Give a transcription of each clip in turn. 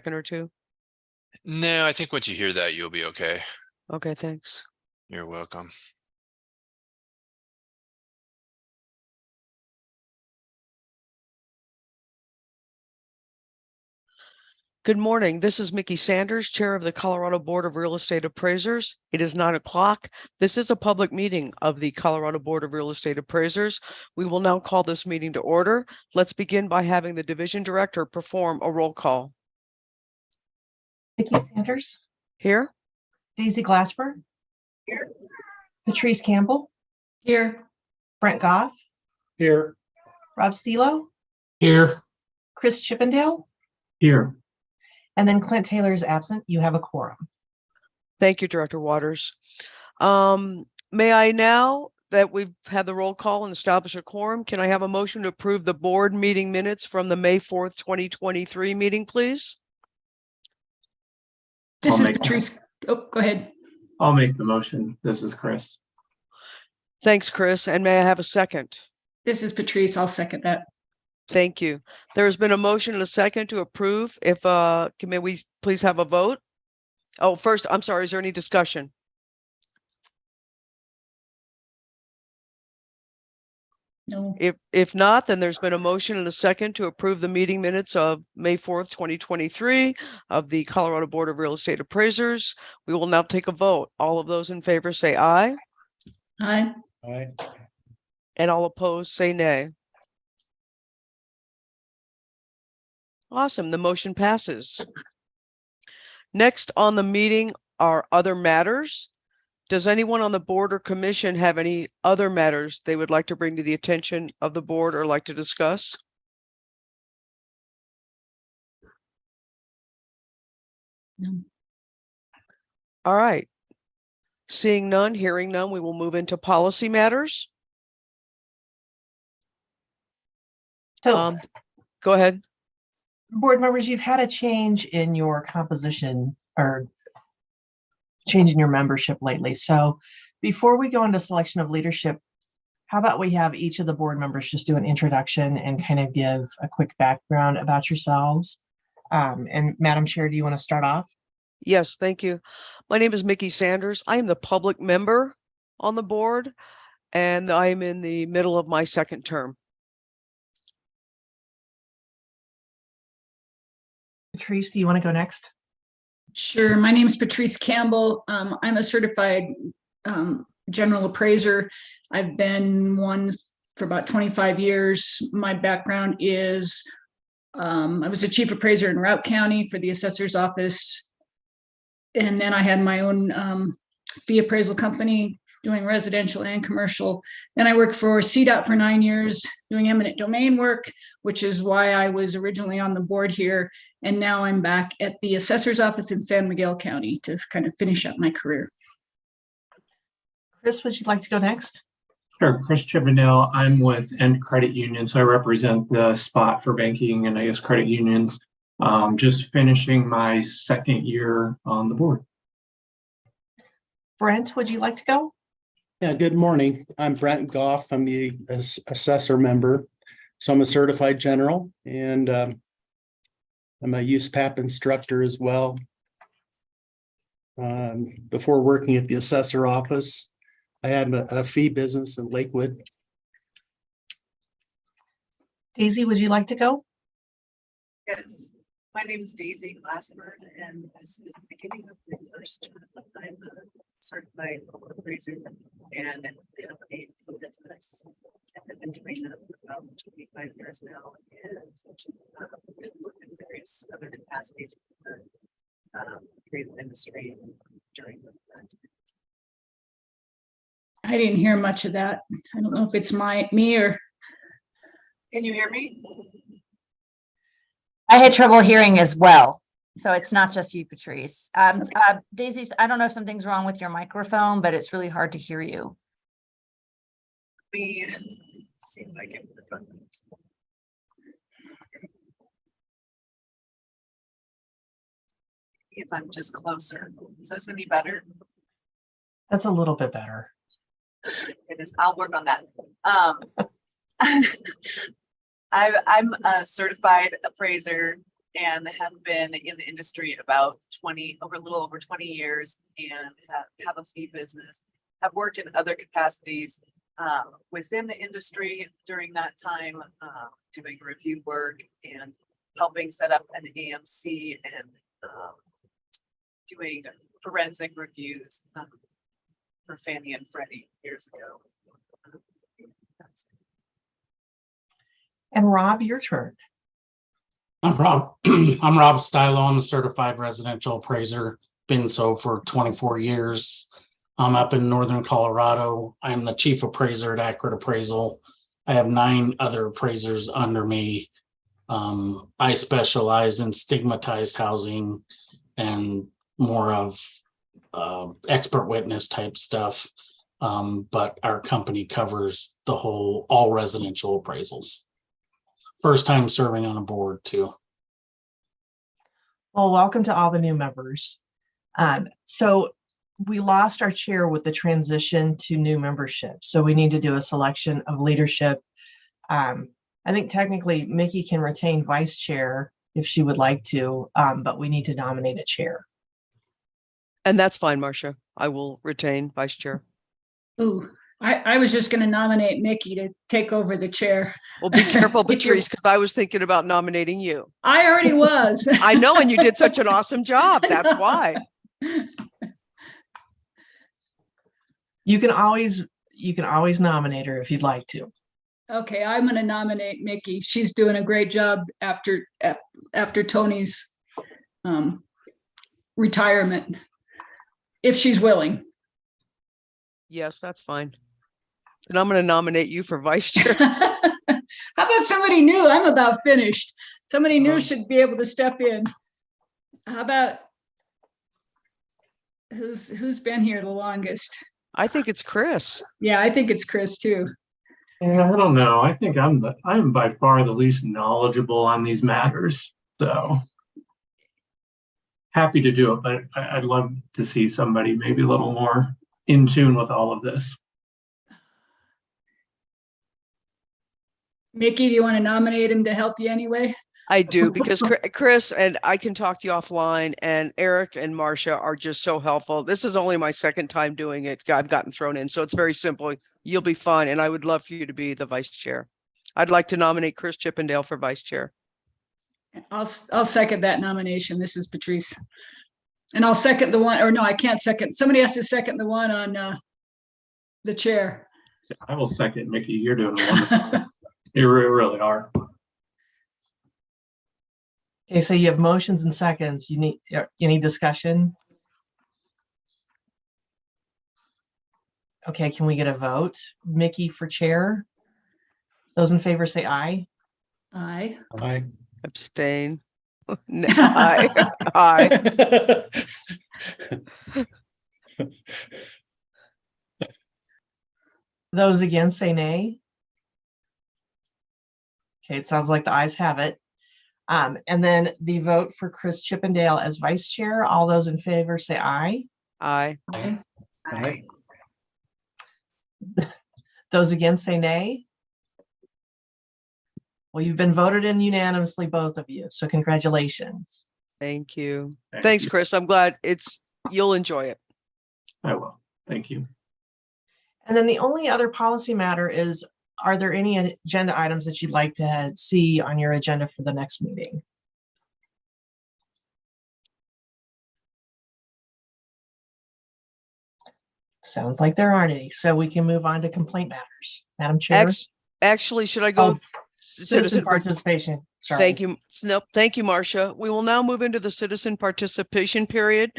second or two? No, I think once you hear that, you'll be okay. Okay, thanks. You're welcome. Good morning. This is Mickey Sanders, Chair of the Colorado Board of Real Estate Appraisers. It is 9 o'clock. This is a public meeting of the Colorado Board of Real Estate Appraisers. We will now call this meeting to order. Let's begin by having the Division Director perform a roll call. Mickey Sanders. Here. Daisy Glasper. Here. Patrice Campbell. Here. Brent Goff. Here. Rob Stilo. Here. Chris Chippendale. Here. And then Clint Taylor is absent. You have a quorum. Thank you, Director Waters. May I now that we've had the roll call and established a quorum, can I have a motion to approve the board meeting minutes from the May 4th, 2023 meeting, please? This is Patrice. Oh, go ahead. I'll make the motion. This is Chris. Thanks, Chris. And may I have a second? This is Patrice. I'll second that. Thank you. There has been a motion and a second to approve. May we please have a vote? Oh, first, I'm sorry, is there any discussion? No. If not, then there's been a motion and a second to approve the meeting minutes of May 4th, 2023 of the Colorado Board of Real Estate Appraisers. We will now take a vote. All of those in favor say aye. Aye. Aye. And all opposed say nay. Awesome, the motion passes. Next on the meeting are other matters. Does anyone on the board or commission have any other matters they would like to bring to the attention of the board or like to discuss? No. All right. Seeing none, hearing none, we will move into policy matters. So, Go ahead. board members, you've had a change in your composition or change in your membership lately. So before we go into selection of leadership, how about we have each of the board members just do an introduction and kind of give a quick background about yourselves. And Madam Chair, do you want to start off? Yes, thank you. My name is Mickey Sanders. I am the public member on the board, and I am in the middle of my second term. Patrice, do you want to go next? Sure. My name is Patrice Campbell. I'm a certified general appraiser. I've been one for about 25 years. My background is I was a chief appraiser in Routt County for the assessor's office. And then I had my own fee appraisal company doing residential and commercial. Then I worked for CDOT for 9 years doing eminent domain work, which is why I was originally on the board here. And now I'm back at the assessor's office in San Miguel County to kind of finish up my career. Chris, would you like to go next? Sure. Chris Chippendale. I'm with End Credit Union, so I represent the spot for banking and I guess credit unions. Just finishing my second year on the board. Brent, would you like to go? Yeah, good morning. I'm Brent Goff. I'm the assessor member. So I'm a certified general and I'm a USPAP instructor as well. Before working at the assessor office, I had a fee business in Lakewood. Daisy, would you like to go? Yes, my name is Daisy Glasper, and this is the beginning of the first term. I'm a certified appraiser and a business. I've been doing that for about 25 years now, and been working in various other capacities for the appraisal industry during that time. I didn't hear much of that. I don't know if it's me or. Can you hear me? I had trouble hearing as well. So it's not just you, Patrice. Daisy, I don't know if something's wrong with your microphone, but it's really hard to hear you. Let me see if I can put it on. If I'm just closer. Is this any better? That's a little bit better. It is. I'll work on that. I'm a certified appraiser and have been in the industry about a little over 20 years, and have a feed business. Have worked in other capacities within the industry during that time, doing review work and helping set up an AMC and doing forensic reviews for Fannie and Freddie years ago. And Rob, your turn. I'm Rob. I'm Rob Stylo. I'm a certified residential appraiser. Been so for 24 years. I'm up in Northern Colorado. I'm the chief appraiser at Accurate Appraisal. I have 9 other appraisers under me. I specialize in stigmatized housing and more of expert witness type stuff. But our company covers all residential appraisals. First time serving on a board too. Well, welcome to all the new members. So we lost our chair with the transition to new membership. So we need to do a selection of leadership. I think technically Mickey can retain vice chair if she would like to, but we need to nominate a chair. And that's fine, Marcia. I will retain vice chair. Ooh, I was just going to nominate Mickey to take over the chair. Well, be careful, If you're- Patrice, because I was thinking about nominating you. I already was. I know, and you did such an awesome job. That's why. You can always nominate her if you'd like to. Okay, I'm going to nominate Mickey. She's doing a great job after Tony's retirement, if she's willing. Yes, that's fine. And I'm going to nominate you for vice chair. How about somebody new? I'm about finished. Somebody new should be able to step in. How about who's been here the longest? I think it's Chris. Yeah, I think it's Chris too. Yeah, I don't know. I think I'm by far the least knowledgeable on these matters. So happy to do it, but I'd love to see somebody maybe a little more in tune with all of this. Mickey, do you want to nominate him to help you anyway? I do, because Chris, and I can talk to you offline, and Eric and Marcia are just so helpful. This is only my second time doing it. I've gotten thrown in, so it's very simple. You'll be fine, and I would love for you to be the vice chair. I'd like to nominate Chris Chippendale for vice chair. I'll second that nomination. This is Patrice. And I'll second the one, or no, I can't second. Somebody has to second the one on the chair. I will second Mickey. You're doing wonderful. You really are. Okay, so you have motions and seconds. You need any discussion? Okay, can we get a vote? Mickey for chair? Those in favor say aye. Aye. Aye. Abstain. Aye. Aye. Those against say nay. Okay, it sounds like the ayes have it. And then the vote for Chris Chippendale as vice chair. All those in favor say aye. Aye. Aye. Aye. Those against say nay. Well, you've been voted in unanimously, both of you. So congratulations. Thank you. Thank Thanks, you. Chris. I'm glad you'll enjoy it. I will. Thank you. And then the only other policy matter is, are there any agenda items that you'd like to see on your agenda for the next meeting? Sounds like there aren't any, so we can move on to complaint matters. Madam Chair? Actually, should I go? Oh, Citizen participation. Sorry. Thank you. Nope. Thank you, Marcia. We will now move into the citizen participation period.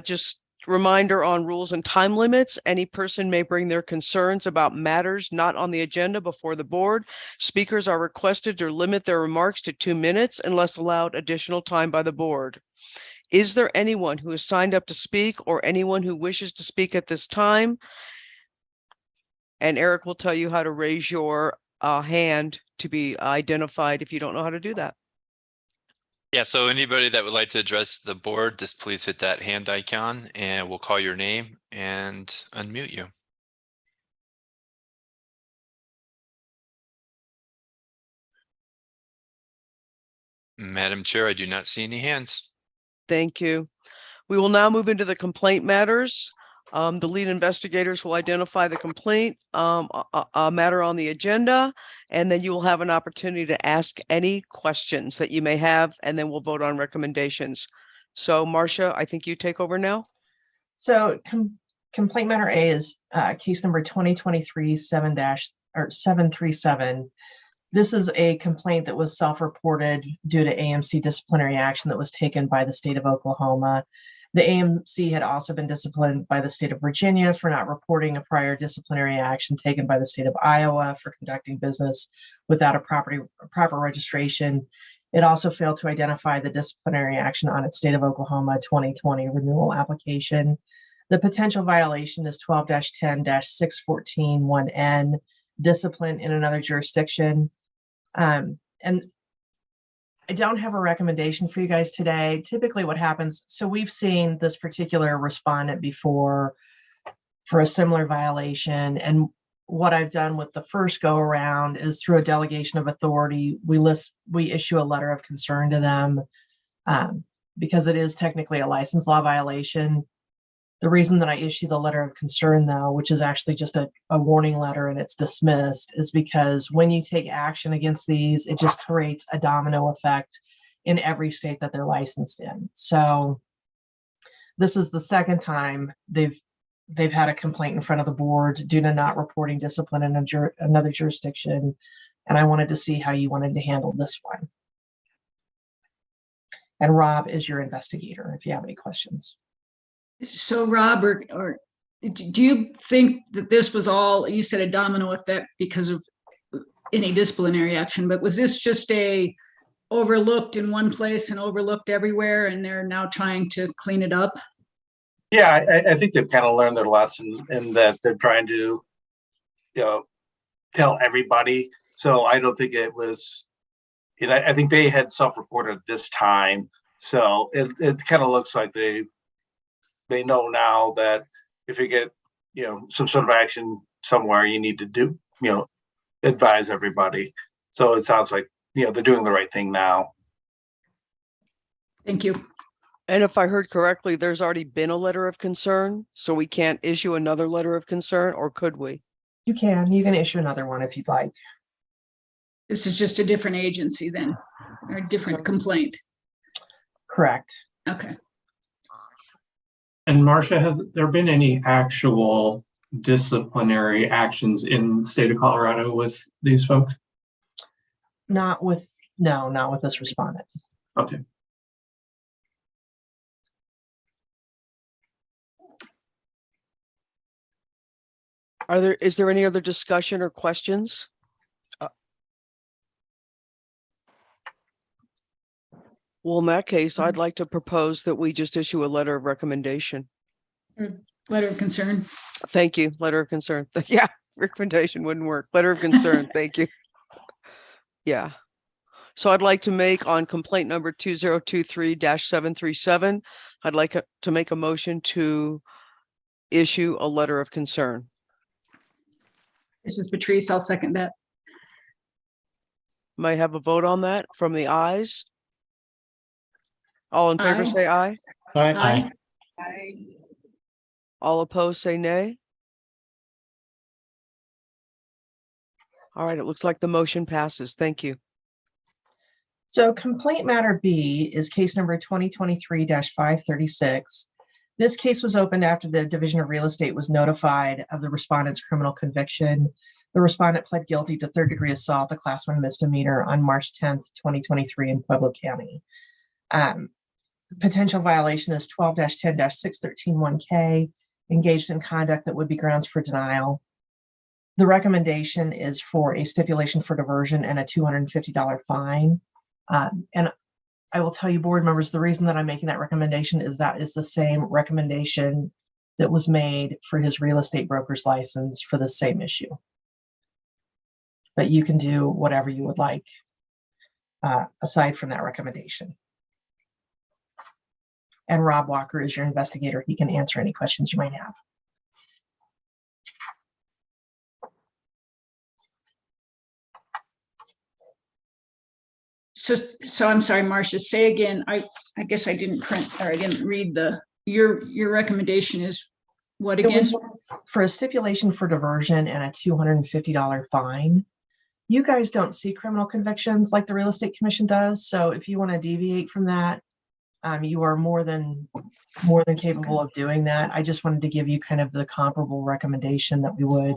Just reminder on rules and time limits. Any person may bring their concerns about matters not on the agenda before the board. Speakers are requested to limit their remarks to 2 minutes unless allowed additional time by the board. Is there anyone who has signed up to speak or anyone who wishes to speak at this time? And Eric will tell you how to raise your hand to be identified if you don't know how to do that. Yeah, so anybody that would like to address the board, just please hit that hand icon and we'll call your name and unmute you. Madam Chair, I do not see any hands. Thank you. We will now move into the complaint matters. The lead investigators will identify the complaint, a matter on the agenda, and then you will have an opportunity to ask any questions that you may have, and then we'll vote on recommendations. So Marcia, I think you take over now. So complaint matter A is case number 2023-737. This is a complaint that was self-reported due to AMC disciplinary action that was taken by the state of Oklahoma. The AMC had also been disciplined by the state of Virginia for not reporting a prior disciplinary action taken by the state of Iowa for conducting business without a proper registration. It also failed to identify the disciplinary action on its state of Oklahoma 2020 renewal application. The potential violation is 12-10-614-1N, discipline in another jurisdiction. And I don't have a recommendation for you guys today. Typically what happens, so we've seen this particular respondent before for a similar violation. And what I've done with the first go around is through a delegation of authority, we issue a letter of concern to them because it is technically a license law violation. The reason that I issue the letter of concern, though, which is actually just a warning letter and it's dismissed, is because when you take action against these, it just creates a domino effect in every state that they're licensed in. So this is the second time they've had a complaint in front of the board due to not reporting discipline in another jurisdiction. And I wanted to see how you wanted to handle this one. And Rob is your investigator if you have any questions. So Rob, or do you think that this was all, you said a domino effect because of any disciplinary action, but was this just a overlooked in one place and overlooked everywhere and they're now trying to clean it up? Yeah, I think they've kind of learned their lesson in that they're trying to, tell everybody. So I don't think it was, I think they had self-reported this time. So it kind of looks like they know now that if you get, some sort of action somewhere, you need to do, advise everybody. So it sounds like, they're doing the right thing now. Thank you. And if I heard correctly, there's already been a letter of concern, so we can't issue another letter of concern, or could we? You can issue another one if you'd like. This is just a different agency then, or a different complaint. Correct. Okay. And Marcia, have there been any actual disciplinary actions in the state of Colorado with these folks? Not with this respondent. Okay. Is there any other discussion or questions? Well, in that case, I'd like to propose that we just issue a letter of recommendation. Letter of concern. Thank you. Letter of concern. Yeah, recommendation wouldn't work. Letter of concern. Thank you. Yeah. So I'd like to make on complaint number 2023-737, I'd like to make a motion to issue a letter of concern. This is Patrice. I'll second that. May I have a vote on that from the ayes? All in favor, Aye. say aye. Aye. All opposed, say nay. All right, it looks like the motion passes. Thank you. So complaint matter B is case number 2023-536. This case was opened after the Division of Real Estate was notified of the respondent's criminal conviction. The respondent pled guilty to third-degree assault, a class 1 misdemeanor, on March 10th, 2023 in Pueblo County. Potential violation is 12-10-613-1K, engaged in conduct that would be grounds for denial. The recommendation is for a stipulation for diversion and a $250 fine. And I will tell you, board members, the reason that I'm making that recommendation is that is the same recommendation that was made for his real estate broker's license for the same issue. But you can do whatever you would like aside from that recommendation. And Rob Walker is your investigator. He can answer any questions you might have. So I'm sorry, Marcia, say again, I guess I didn't print, or I didn't read your recommendation is what It again? was for a stipulation for diversion and a $250 fine. You guys don't see criminal convictions like the real estate commission does. So if you want to deviate from that, you are more than capable of doing that. I just wanted to give you kind of the comparable recommendation that we would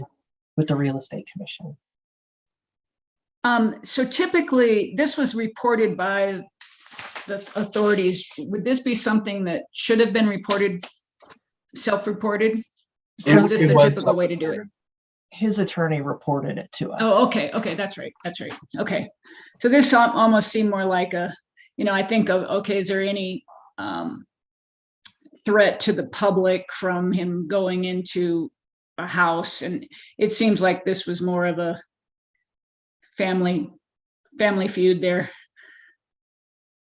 with the real estate commission. So typically, this was reported by the authorities. Would this be something that should have been reported, self-reported? Or is this It the was typical way to do it? His attorney reported it to us. Oh, okay, that's right, okay. So this almost seemed more like a, I think of, okay, is there any threat to the public from him going into a house? And it seems like this was more of a family feud there.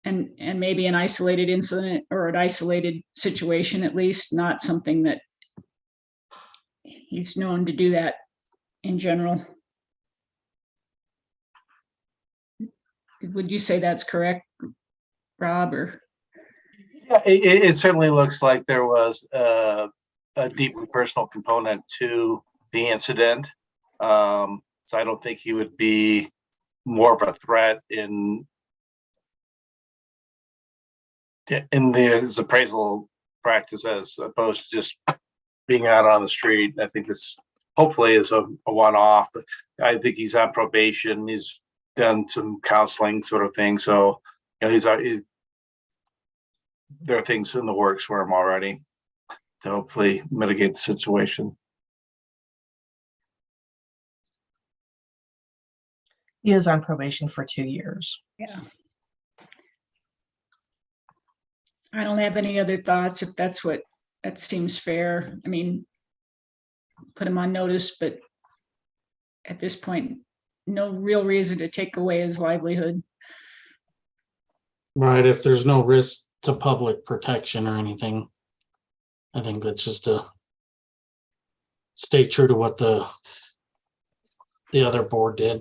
And maybe an isolated incident or an isolated situation, at least, not something that he's known to do that in general. Would you say that's correct, Rob? Or Yeah, it certainly looks like there was a deeply personal component to the incident. So I don't think he would be more of a threat in his appraisal practice as opposed to just being out on the street. I think this hopefully is a one-off. I think he's on probation. He's done some counseling sort of thing. So, there are things in the works for him already to hopefully mitigate the situation. He is on probation for 2 years. yeah. I don't have any other thoughts if that seems fair. I mean, put him on notice, but at this point, no real reason to take away his livelihood. Right, if there's no risk to public protection or anything, I think that's just to stay true to what the other board did.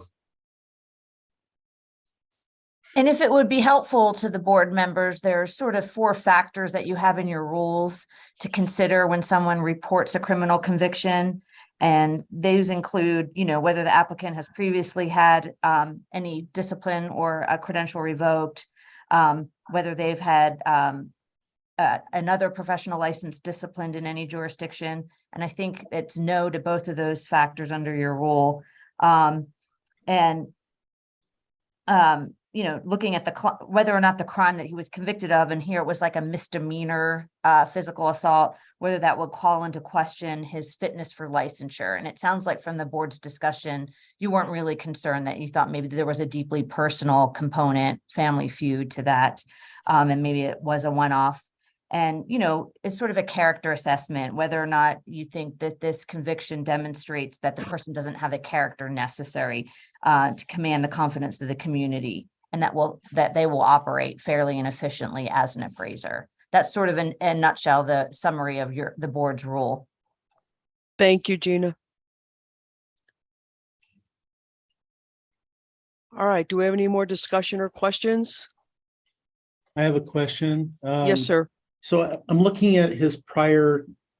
And if it would be helpful to the board members, there are sort of 4 factors that you have in your rules to consider when someone reports a criminal conviction. And those include, whether the applicant has previously had any discipline or a credential revoked, whether they've had another professional license disciplined in any jurisdiction. And I think it's no to both of those factors under your rule. Looking at whether or not the crime that he was convicted of, and here it was like a misdemeanor physical assault, whether that would call into question his fitness for licensure. And it sounds like from the board's discussion, you weren't really concerned, that you thought maybe there was a deeply personal component, family feud to that, and maybe it was a one-off. And, it's sort of a character assessment, whether or not you think that this conviction demonstrates that the person doesn't have the character necessary to command the confidence of the community, and that they will operate fairly and efficiently as an appraiser. That's sort of in a nutshell, the summary of the board's rule. Thank you, Gina. All right, do we have any more discussion or questions? I have a question. Yes, sir. So I'm looking at his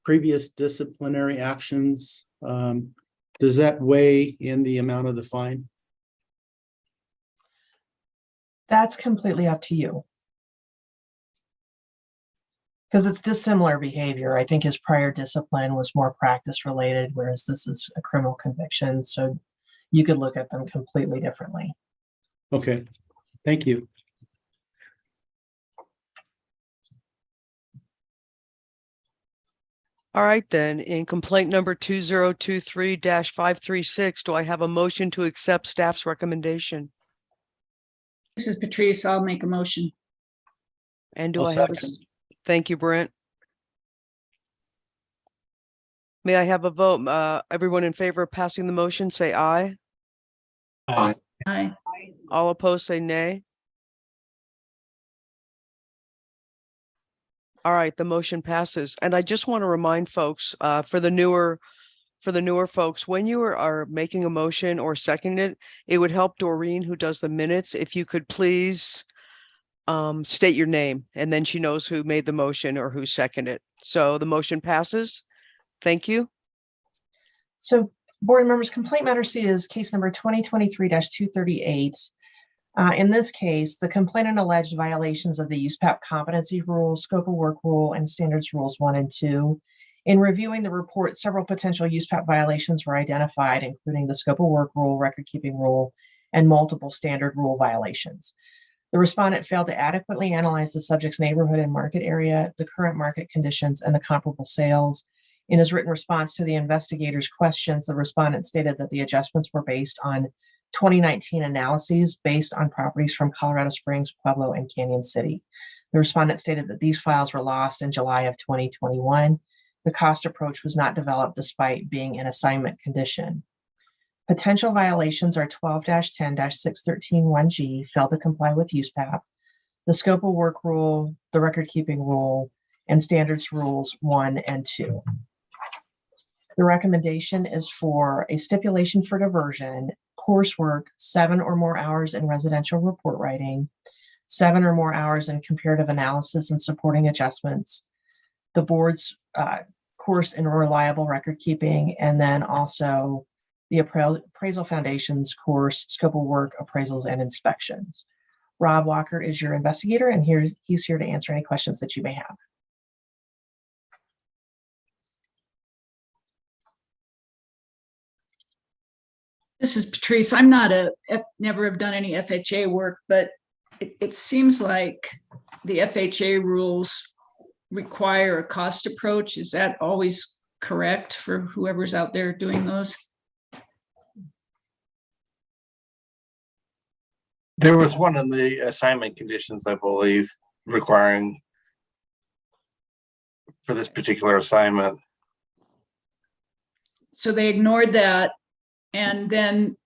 previous disciplinary actions. Does that weigh in the amount of the fine? That's completely up to you. Because it's dissimilar behavior. I think his prior discipline was more practice related, whereas this is a criminal conviction. So you could look at them completely differently. Okay, thank you. All right, then, in complaint number 2023-536, do I have a motion to accept staff's recommendation? This is Patrice. I'll make a motion. And do I'll I have second. Thank you, Brent. May I have a vote? Everyone in favor of passing the motion, say aye. Aye. Aye. All opposed, say nay. All right, the motion passes. And I just want to remind folks, for the newer for the newer folks, when you are making a motion or second it, it would help Doreen, who does the minutes, if you could please state your name, and then she knows who made the motion or who seconded it. So the motion passes. Thank you. So board members, complaint matter C is case number 2023-238. In this case, the complainant alleged violations of the USPAP competency rule, scope of work rule, and standards rules 1 and 2. In reviewing the report, several potential USPAP violations were identified, including the scope of work rule, record keeping rule, and multiple standard rule violations. The respondent failed to adequately analyze the subject's neighborhood and market area, the current market conditions, and the comparable sales. In his written response to the investigator's questions, the respondent stated that the adjustments were based on 2019 analyses based on properties from Colorado Springs, Pueblo, and Canyon City. The respondent stated that these files were lost in July of 2021. The cost approach was not developed despite being in assignment condition. Potential violations are 12-10-613-1G, failed to comply with USPAP, the scope of work rule, the record keeping rule, and standards rules 1 and 2. The recommendation is for a stipulation for diversion, coursework, 7 or more hours in residential report writing, 7 or more hours in comparative analysis and supporting adjustments, the board's course in reliable record keeping, and then also the Appraisal Foundation's course, scope of work, appraisals, and inspections. Rob Walker is your investigator, and he's here to answer any questions that you may have. This is Patrice. I'm not never have done any FHA work, but it seems like the FHA rules require a cost approach. Is that always correct for whoever's out there doing those? There was one in the assignment conditions, I believe, requiring for this particular assignment. So they ignored that. And then,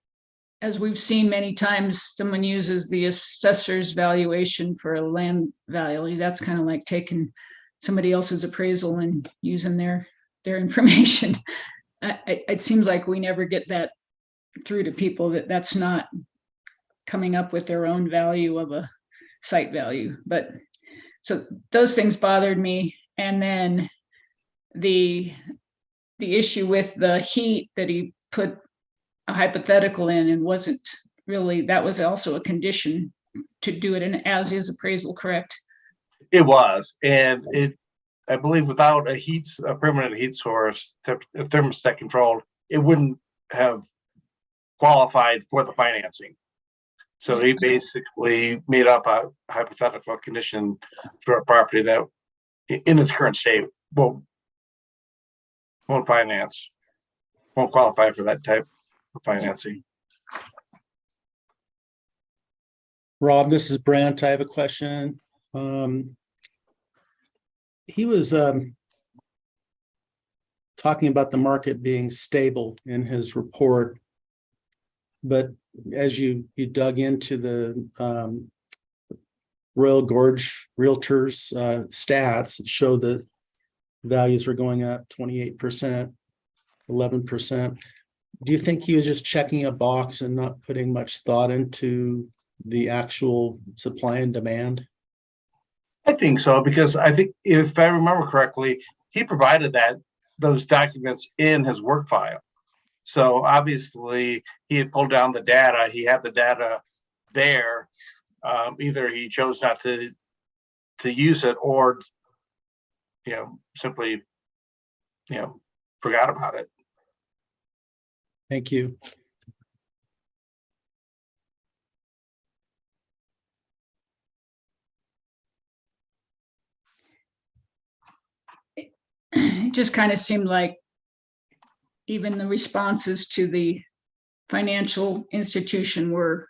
as we've seen many times, someone uses the assessor's valuation for a land value. That's kind of like taking somebody else's appraisal and using their information. It seems like we never get that through to people, that's not coming up with their own value of a site value. But so those things bothered me. And then the issue with the heat, that he put a hypothetical in and wasn't really, that was also a condition to do it in as is appraisal, correct? It was, and I believe without a permanent heat source, thermostat controlled, it wouldn't have qualified for the financing. So he basically made up a hypothetical condition for a property that in its current state won't qualify for that type of financing. Rob, this is Brent. I have a question. He was talking about the market being stable in his report, but as you dug into the Royal Gorge Realtors stats, it showed that values were going up 28%, 11%. Do you think he was just checking a box and not putting much thought into the actual supply and demand? I think so, because I think if I remember correctly, he provided those documents in his work file. So obviously he had pulled down the data. He had the data there. Either he chose not to use it, or simply forgot about it. Thank you. It just kind of seemed like even the responses to the financial institution were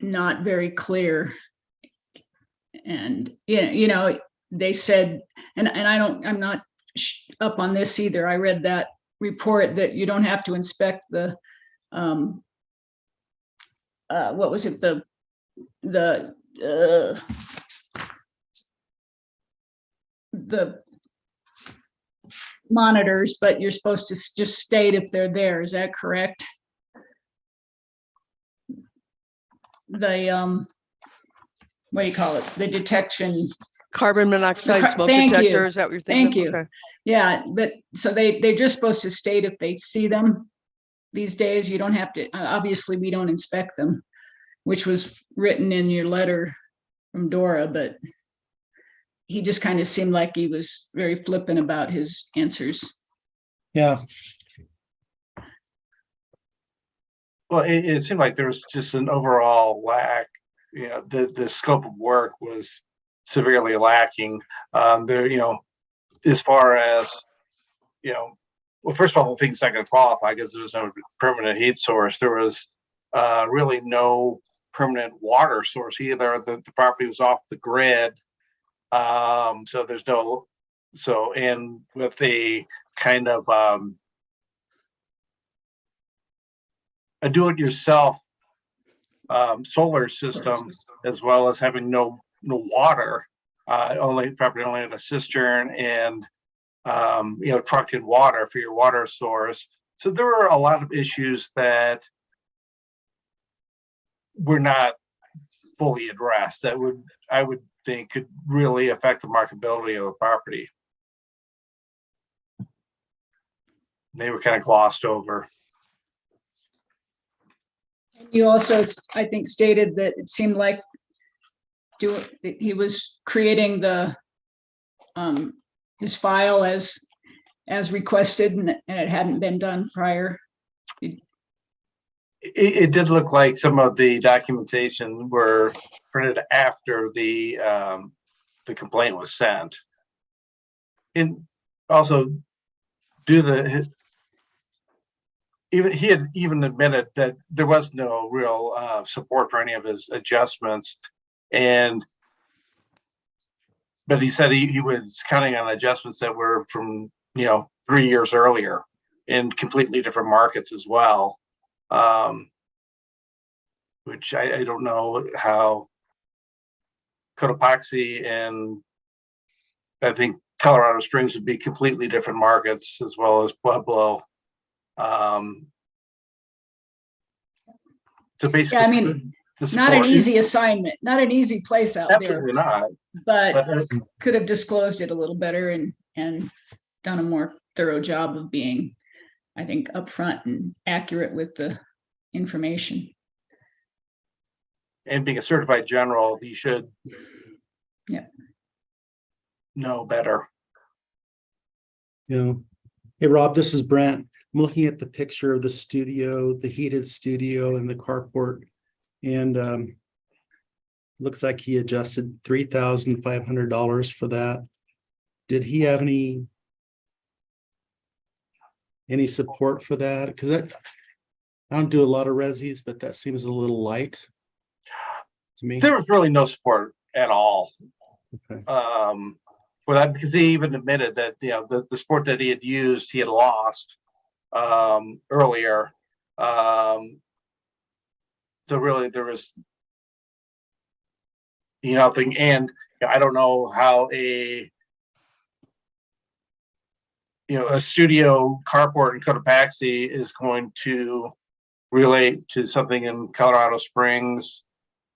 not very clear. And they said, and I'm not up on this either. I read that report that you don't have to inspect the what was it, the monitors, but you're supposed to just state if they're there. Is that correct? The what do you call it? The detection. Carbon monoxide smoke Thank you. detector, is that what you're thinking Thank of? you. Okay. Yeah, but so they're just supposed to state if they see them these days. You don't have to, obviously we don't inspect them, which was written in your letter from Dora, but he just kind of seemed like he was very flippant about his answers. Yeah, Well, it seemed like there was just an overall lack. You know, the scope of work was severely lacking. There, you know, as far as, you know, well, first of all, the thing's not going to qualify because there was no permanent heat source. There was really no permanent water source either. The property was off the grid. So there's no, so, and with the kind of a do-it-yourself solar system, as well as having no water, property only had a cistern and you know, trucked in water for your water source. So there were a lot of issues that were not fully addressed that I would think could really affect the marketability of the property. They were kind of glossed over. You also, I think, stated that it seemed like he was creating the his file as requested, and it hadn't been done prior. It did look like some of the documentation were printed after the complaint was sent. And also, he had even admitted that there was no real support for any of his adjustments, but he said he was counting on adjustments that were from, you know, 3 years earlier in completely different markets as well. Which I don't know how Cotopaxi and I think Colorado Springs would be completely different markets, as well as Pueblo. So basically, Yeah, I mean, not an easy assignment, not an easy place out absolutely there, not. but could have disclosed it a little better and done a more thorough job of being, I think, upfront and accurate with the information. And being a certified general, you should know better. yeah. Hey, Rob, this is Brent. I'm looking at the picture of the studio, the heated studio and the carport. And looks like he adjusted $3,500 for that. Did he have any support for that? Because I don't do a lot of resis, but that seems a little light to me. There was really no support at all. Okay. For that, because he even admitted that, you know, the sport that he had used, he had lost earlier. So really there was nothing. And I don't know how a studio carport in Cotopaxi is going to relate to something in Colorado Springs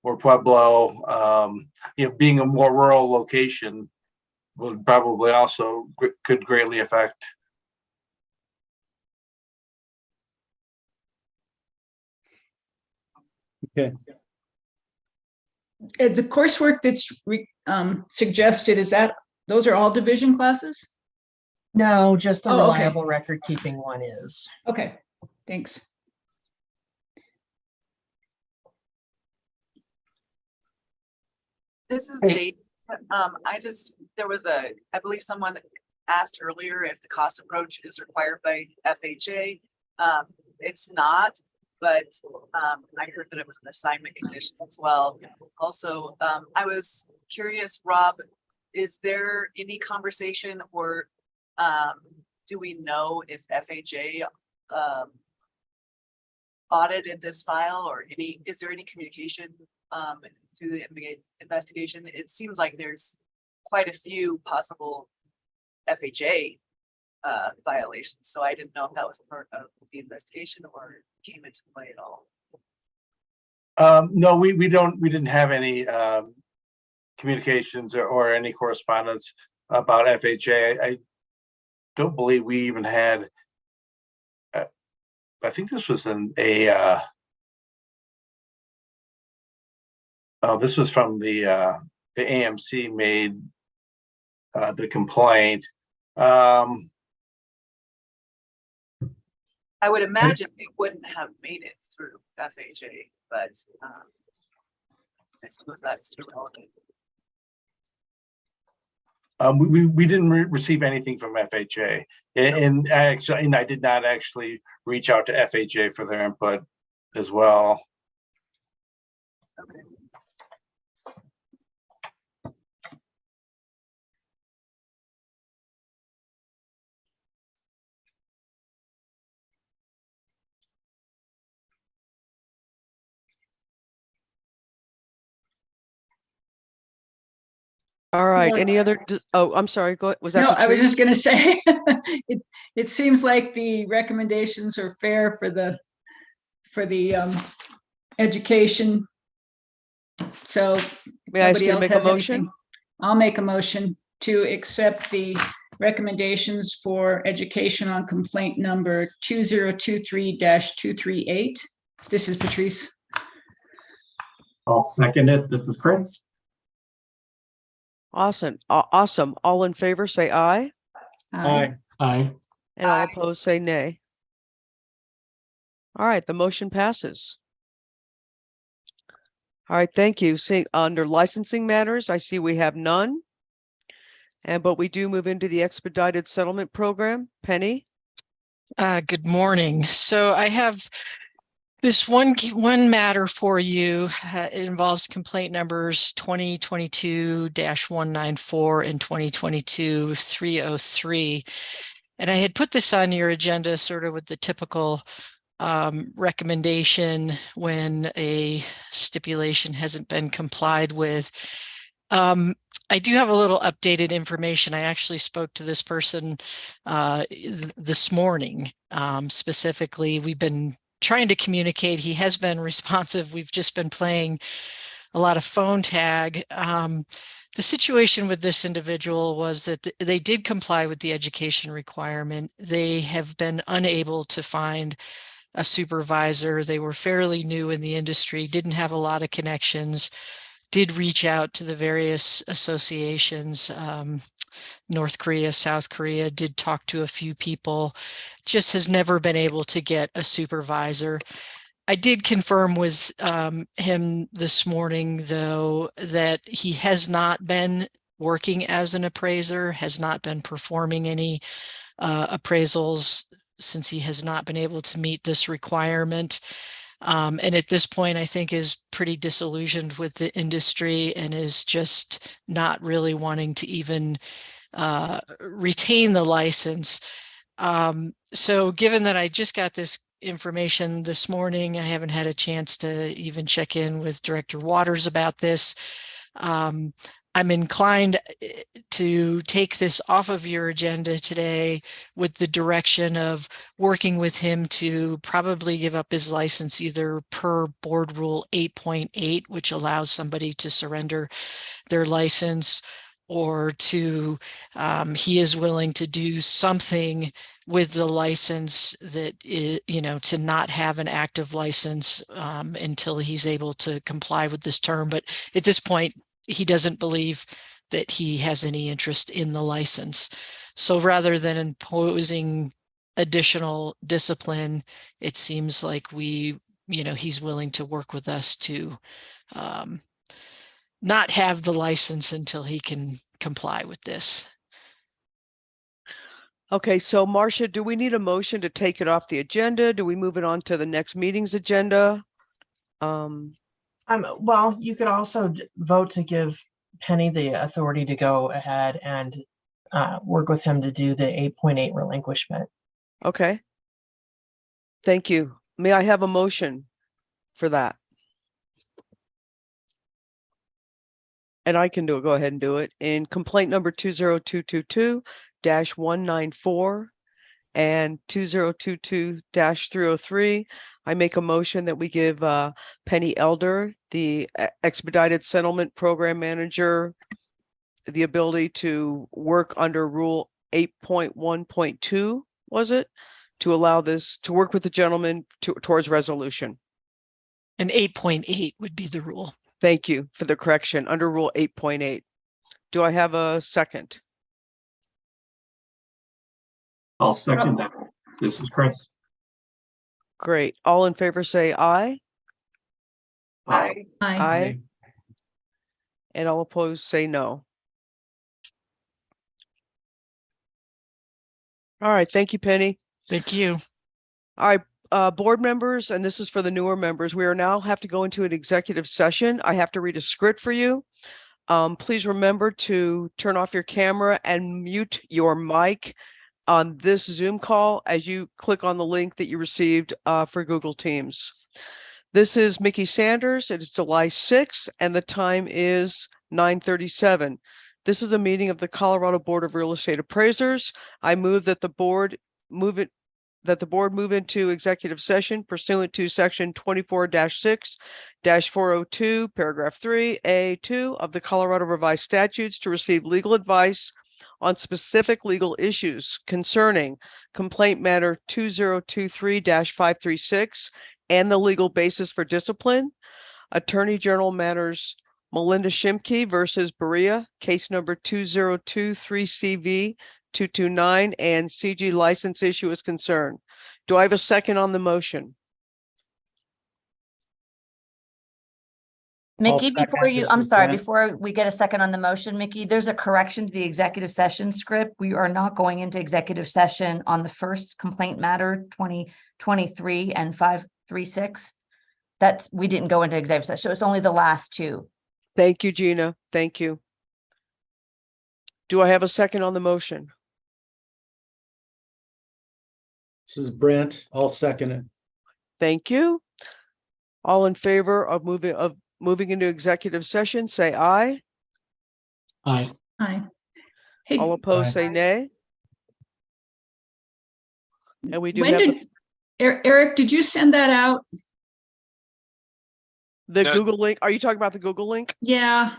or Pueblo. Being a more rural location would probably also could greatly affect. Okay. The coursework that's suggested, those are all division classes? No, just the Oh, okay. reliable record keeping one is. Okay, thanks. This is Hey. Dave. I believe someone asked earlier if the cost approach is required by FHA. It's not, but I heard that it was an assignment condition as well. Also, I was curious, Rob, is there any conversation or do we know if FHA audited this file, or is there any communication through the investigation? It seems like there's quite a few possible FHA violations. So I didn't know if that was part of the investigation or came into play at all. No, we didn't have any communications or any correspondence about FHA. I don't believe we even had. I think this was this was from the AMC made the complaint. I would imagine it wouldn't have made it through FHA, but I suppose that's irrelevant. We didn't receive anything from FHA, and I did not actually reach out to FHA for their input as well. Okay. All right, Well- any other, oh, I'm sorry, go, was that? No, I was Patrice? just gonna say, it seems like the recommendations are fair for the education. So May I ask nobody you to else make a has motion? anything. I'll make a motion to accept the recommendations for education on complaint number 2023-238. This is Patrice. I'll second it. This is Chris. Awesome, awesome. All in favor, say aye, Aye. Aye. and all Aye. opposed, say nay. All right, the motion passes. All right, thank you. Seeing under licensing matters, I see we have none. But we do move into the expedited settlement program. Penny? Good morning. So I have this one matter for you. It involves complaint numbers 2022-194 and 2022-303. And I had put this on your agenda sort of with the typical recommendation when a stipulation hasn't been complied with. I do have a little updated information. I actually spoke to this person this morning. Specifically, we've been trying to communicate. He has been responsive. We've just been playing a lot of phone tag. The situation with this individual was that they did comply with the education requirement. They have been unable to find a supervisor. They were fairly new in the industry, didn't have a lot of connections, did reach out to the various associations, North Korea, South Korea, did talk to a few people, just has never been able to get a supervisor. I did confirm with him this morning, though, that he has not been working as an appraiser, has not been performing any appraisals since he has not been able to meet this requirement. And at this point, I think is pretty disillusioned with the industry and is just not really wanting to even retain the license. So given that I just got this information this morning, I haven't had a chance to even check in with Director Waters about this. I'm inclined to take this off of your agenda today with the direction of working with him to probably give up his license either per board rule 8.8, which allows somebody to surrender their license, or to he is willing to do something with the license that is, to not have an active license until he's able to comply with this term. But at this point, he doesn't believe that he has any interest in the license. So rather than imposing additional discipline, it seems like he's willing to work with us to not have the license until he can comply with this. Okay, so Marcia, do we need a motion to take it off the agenda? Do we move it on to the next meeting's agenda? Well, you could also vote to give Penny the authority to go ahead and work with him to do the 8.8 relinquishment. Okay. Thank you. May I have a motion for that? And I can go ahead and do it. In complaint number 20222-194, and 2022-303. I make a motion that we give Penny Elder, the Expedited Settlement Program Manager, the ability to work under Rule 8.1.2, was it? To allow this, to work with the gentleman towards resolution. And 8.8 would be the rule. Thank you for the correction, under Rule 8.8. Do I have a second? I'll second that. This is Chris. Great. All in favor say aye. Aye. Aye. And all opposed say no. All right, thank you, Penny. Thank you. All right, board members, and this is for the newer members, we are now have to go into an executive session. I have to read a script for you. Please remember to turn off your camera and mute your mic on this Zoom call as you click on the link that you received for Google Teams. This is Mickey Sanders. It is July 6th and the time is 9:37. This is a meeting of the Colorado Board of Real Estate Appraisers. I move that the board move into executive session pursuant to section 24-6-402, paragraph 3A2 of the Colorado Revised Statutes to receive legal advice on specific legal issues concerning complaint matter 2023-536 and the legal basis for discipline, Attorney General matters Melinda Shimke versus Berea, case number 2023CV 229, and CG license issue is concerned. Do I have a second on the motion? Mickey, second. before you, This I'm is sorry, Brent. before we get a second on the motion, Mickey, there's a correction to the executive session script. We are not going into executive session on the first complaint matter 2023 and 536. We didn't go into executive session. So it's only the last two. Thank you, Gina. Thank you. Do I have a second on the motion? This is Brent. I'll second it. Thank you. All in favor of moving into executive session, say aye. Aye. Aye. Hey, All opposed, Aye. say nay. And we do when have did, Eric, did you send that out? the No. Google link. Are you talking about the Google link? Yeah,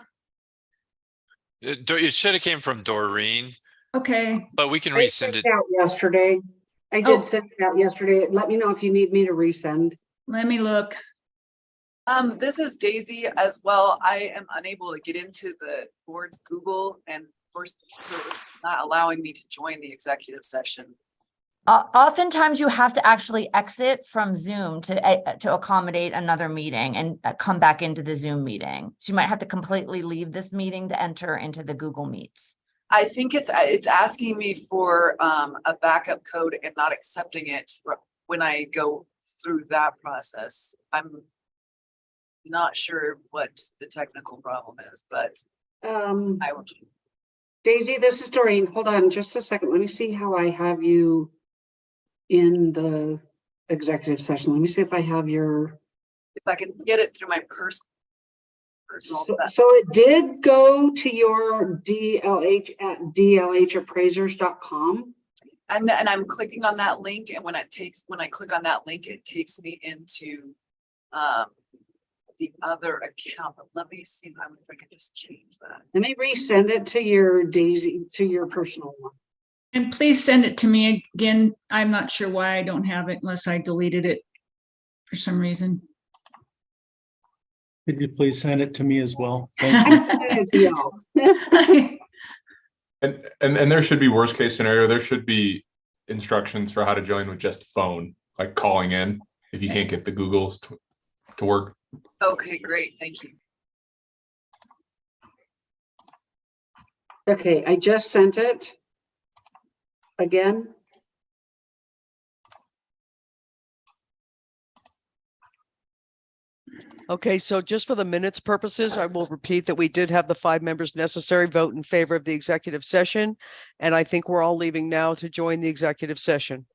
It should have came from Doreen, okay. but we can I resend sent it. out yesterday. I Oh. did send it out yesterday. Let me know if you need me to resend. Let me look. This is Daisy as well. I am unable to get into the board's Google and first, so it's not allowing me to join the executive session. Oftentimes you have to actually exit from Zoom to accommodate another meeting and come back into the Zoom meeting. So you might have to completely leave this meeting to enter into the Google Meets. I think it's asking me for a backup code and not accepting it when I go through that process. I'm not sure what the technical problem is, but I will. Daisy, this is Doreen. Hold on just a second. Let me see how I have you in the executive session. Let me see if I have your. If I can get it through my personal. So it did go to your DLH@DLHappraisers.com. And I'm clicking on that link, and when I click on that link, it takes me into the other account. But let me see if I can just change that. Let me resend it to your Daisy, to your personal one. And please send it to me again. I'm not sure why I don't have it unless I deleted it for some reason. Could you please send it to me as well? Thank you. It's y'all. And there should be worst case scenario. There should be instructions for how to join with just phone, like calling in if you can't get the Googles to work. Okay, great. Thank you. Okay, I just sent it. Again. Okay, so just for the minutes purposes, I will repeat that we did have the 5 members necessary vote in favor of the executive session. And I think we're all leaving now to join the executive session.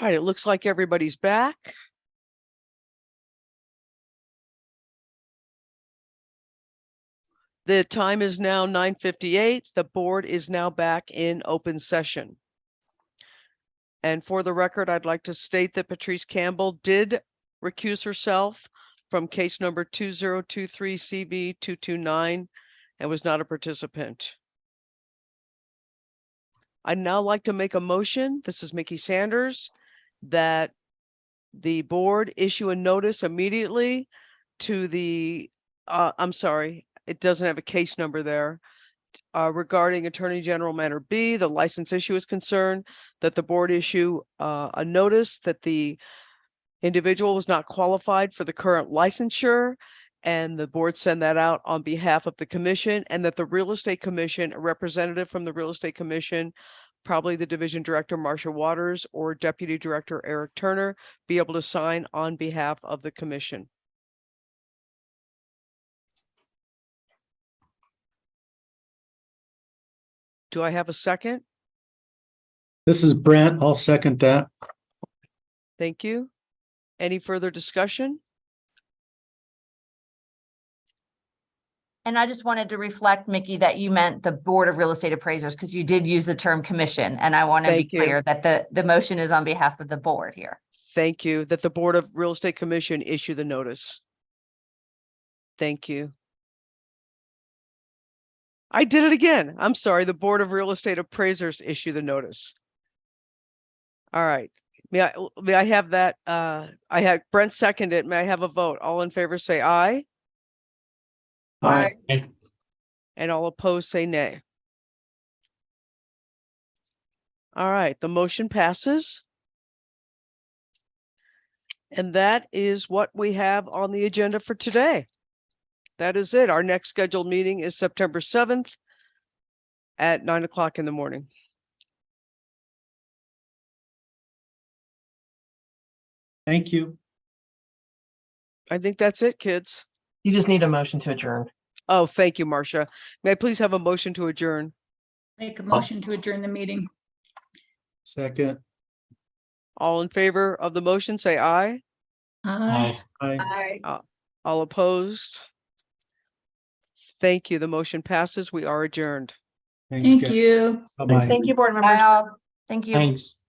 right, it looks like everybody's back. The time is now 9:58. The board is now back in open session. And for the record, I'd like to state that Patrice Campbell did recuse herself from case number 2023 CV 229 and was not a participant. I'd now like to make a motion, this is Mickey Sanders, that the board issue a notice immediately to the, I'm sorry, it doesn't have a case number there, regarding Attorney General Matter B, the license issue is concerned, that the board issue a notice that the individual was not qualified for the current licensure, and the board send that out on behalf of the commission, and that the Real Estate Commission, a representative from the Real Estate Commission, probably the Division Director, Marcia Waters, or Deputy Director, Eric Turner, be able to sign on behalf of the commission. Do I have a second? This is Brent. I'll second that. Thank you. Any further discussion? And I just wanted to reflect, Mickey, that you meant the Board of Real Estate Appraisers, because you did use the term commission. And I want to be Thank you. clear that the motion is on behalf of the board here. Thank you, that the Board of Real Estate Commission issue the notice. Thank you. I did it again. I'm sorry, the Board of Real Estate Appraisers issue the notice. All right, may I have that, I had Brent second it. May I have a vote? All in favor say aye, Aye. and all opposed say nay. All right, the motion passes. And that is what we have on the agenda for today. That is it. Our next scheduled meeting is September 7th at 9 o'clock in the morning. Thank you. I think that's it, kids. You just need a motion to adjourn. Oh, thank you, Marcia. May I please have a motion to adjourn? Make a motion to adjourn the meeting. Second. All in favor of the motion, say aye. Aye. Aye. All opposed? Thank you. The motion passes. We are adjourned. Thanks, Thank guys. you. Bye-bye. Thank you, board members. Bye all. Thank you. Thanks.